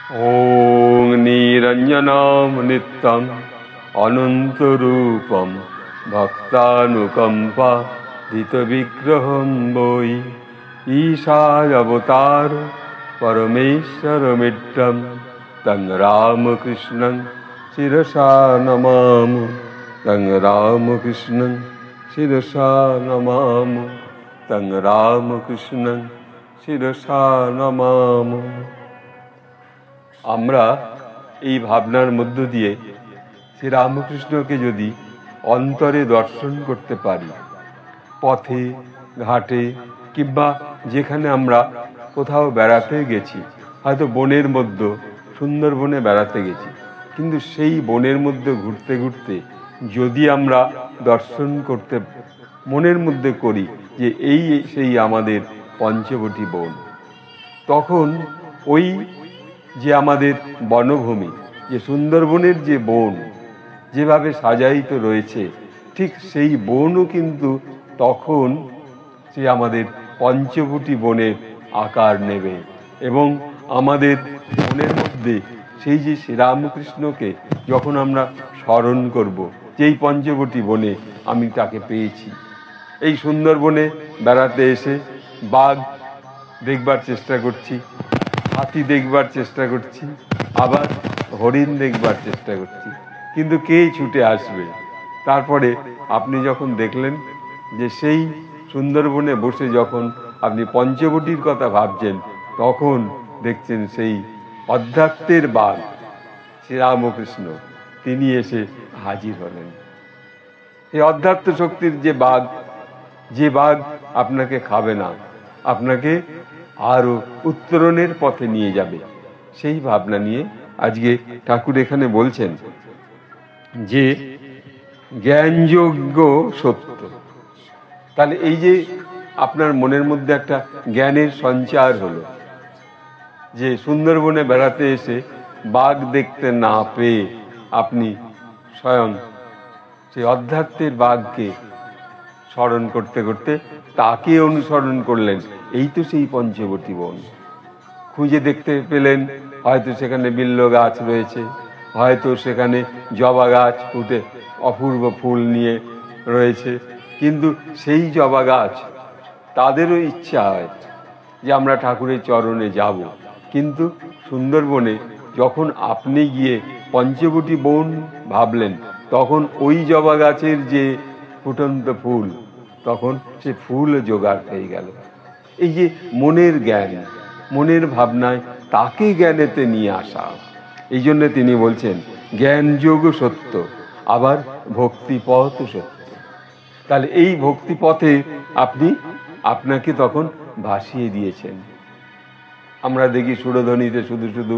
ॐ निरञ्जनं नित्यं अनन्तरूपं भक्तानुकम्पादितविग्रहं वै ईशायावतार परमेश्वरमिड्डं तं रामकृष्णं शिरसा नमामि। तं रामकृष्णं शिरसा नमामि। तं रामकृष्णं शिरसा नमामि। আমরা এই ভাবনার মধ্য দিয়ে শ্রীরামকৃষ্ণকে যদি অন্তরে দর্শন করতে পারি, পথে ঘাটে কিংবা যেখানে আমরা কোথাও বেড়াতে গেছি, হয়তো বনের মধ্যে সুন্দরবনে বেড়াতে গেছি, কিন্তু সেই বনের মধ্যে ঘুরতে ঘুরতে যদি আমরা দর্শন করতে মনের মধ্যে করি যে এই সেই আমাদের পঞ্চবটী বন, তখন ওই যে আমাদের বনভূমি, যে সুন্দরবনের যে বন যেভাবে সাজাইত রয়েছে, ঠিক সেই বনও কিন্তু তখন সে আমাদের পঞ্চবটী বনের আকার নেবে এবং আমাদের মনের মধ্যে সেই যে শ্রীরামকৃষ্ণকে যখন আমরা স্মরণ করব, যেই পঞ্চবটী বনে আমি তাকে পেয়েছি। এই সুন্দরবনে বেড়াতে এসে বাঘ দেখবার চেষ্টা করছি, হাতি দেখবার চেষ্টা করছি, আবার হরিণ দেখবার চেষ্টা করছি, কিন্তু কে ছুটে আসবে? তারপরে আপনি যখন দেখলেন যে সেই সুন্দরবনে বসে যখন আপনি পঞ্চবটির কথা ভাবছেন, তখন দেখছেন সেই অধ্যাত্মের বাঘ শ্রীরামকৃষ্ণ তিনি এসে হাজির হলেন। এই অধ্যাত্ম শক্তির যে বাঘ আপনাকে খাবে না, আপনাকে আরো উত্তরণের পথে নিয়ে যাবে, সেই ভাবনা নিয়ে আজকে ঠাকুর এখানে বলছেন যে জ্ঞানযোগ্য সত্য। তাহলে এই যে আপনার মনের মধ্যে একটা জ্ঞানের সঞ্চার হলো, যে সুন্দরবনে বেড়াতে এসে বাঘ দেখতে না পেয়ে আপনি স্বয়ং সেই অধ্যাত্মের বাঘকে স্মরণ করতে করতে তাকে অনুসরণ করলেন। এই তো সেই পঞ্চবটী বন। খুঁজে দেখতে পেলেন হয়তো সেখানে বিল্ল গাছ রয়েছে, হয়তো সেখানে জবা গাছ ফুটে অপূর্ব ফুল নিয়ে রয়েছে, কিন্তু সেই জবা গাছ তাদেরও ইচ্ছা হয় যে আমরা ঠাকুরের চরণে যাব, কিন্তু সুন্দরবনে যখন আপনি গিয়ে পঞ্চবটী বন ভাবলেন, তখন ওই জবা গাছের যে ফুটন্ত ফুল, তখন সে ফুল জোগাড় হয়ে গেল। এই যে মনের জ্ঞান, মনের ভাবনায় তাকে জ্ঞানেতে নিয়ে আসা, এই জন্য তিনি বলছেন জ্ঞানযোগ সত্য, আবার ভক্তিপথ সত্য। তাহলে এই ভক্তিপথে আপনাকে তখন ভাসিয়ে দিয়েছেন। আমরা দেখি সুরধ্বনিতে শুধু শুধু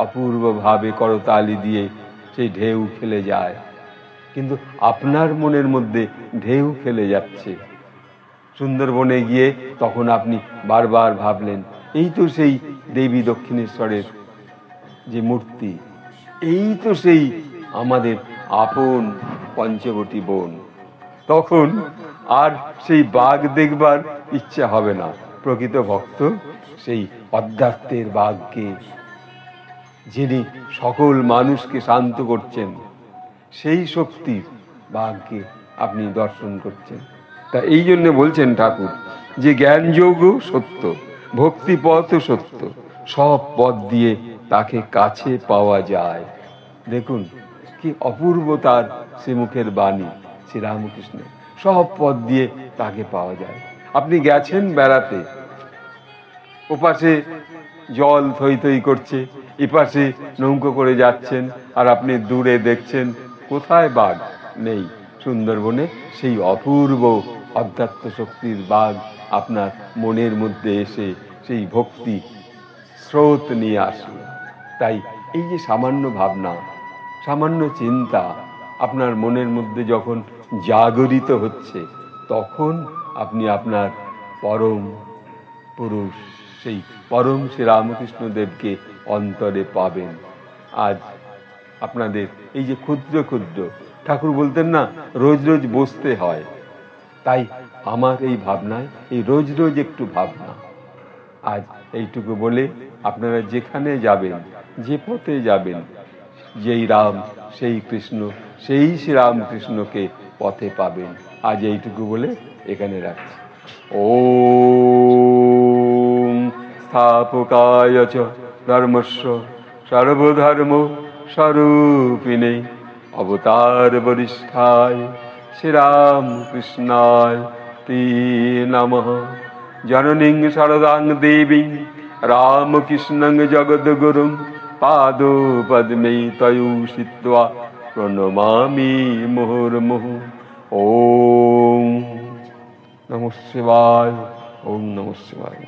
অপূর্ব ভাবে করতালি দিয়ে সেই ঢেউ খেলে যায়, কিন্তু আপনার মনের মধ্যে ঢেউ খেলে যাচ্ছে। সুন্দরবনে গিয়ে তখন আপনি বারবার ভাবলেন এই তো সেই দেবী দক্ষিণেশ্বরের যে মূর্তি, এই তো সেই আমাদের আপন পঞ্চবটী বন। তখন আর সেই বাঘ দেখবার ইচ্ছা হবে না। প্রকৃত ভক্ত সেই অধ্যাত্মের বাঘকে, যিনি সকল মানুষকে শান্ত করছেন, সেই শক্তি বাঘকে আপনি দর্শন করছেন। তা এই জন্য বলছেন ঠাকুর যে জ্ঞানযোগ সত্য, ভক্তিপথ সত্য, সব পথ দিয়ে তাকে কাছে পাওয়া যায়। দেখুন কি অপূর্ব তার শ্রীমুখের বাণী শ্রীরামকৃষ্ণ, সব পথ দিয়ে তাকে পাওয়া যায়। আপনি গেছেন বেড়াতে, ওপাশে জল থই থই করছে, এপাশে নৌকো করে যাচ্ছেন, আর আপনি দূরে দেখছেন কোথায় বাঘ নেই। সুন্দরবনে সেই অপূর্ব অধ্যাত্ম শক্তির বাঘ আপনার মনের মধ্যে এসে সেই ভক্তি স্রোত নিয়ে আসে। তাই এই যে সামান্য ভাবনা, সামান্য চিন্তা আপনার মনের মধ্যে যখন জাগরিত হচ্ছে, তখন আপনি আপনার পরম পুরুষ সেই পরম শ্রীরামকৃষ্ণ দেবকে অন্তরে পাবেন। আজ আপনাদের এই যে ক্ষুদ্র ক্ষুদ্র, ঠাকুর বলতেন না রোজ রোজ বসতে হয়, তাই আমার এই ভাবনায় এই রোজ রোজ একটু ভাবনা। আজ এইটুকু বলে আপনারা যেখানে যাবেন যে পথে যাবেন, যেই রাম সেই কৃষ্ণ, সেই শ্রীরামকৃষ্ণকে পথে পাবেন। আজ এইটুকু বলে এখানে রাখছি। ওম স্থাপকায় চ ধর্মস্য সর্বধর্ম স্বরূপিণে অবতার বরিষ্ঠায় শ্রীরামকৃষ্ণায় তে নমঃ। জননীং শারদাং দেবীং রামকৃষ্ণং জগদ্গুরুং পাদো পদ্মে তয়োষিত্বা প্রণমামি মুহুর্মুহুঃ। ওম নমঃ শিবায়। ওম নমঃ শিবায়।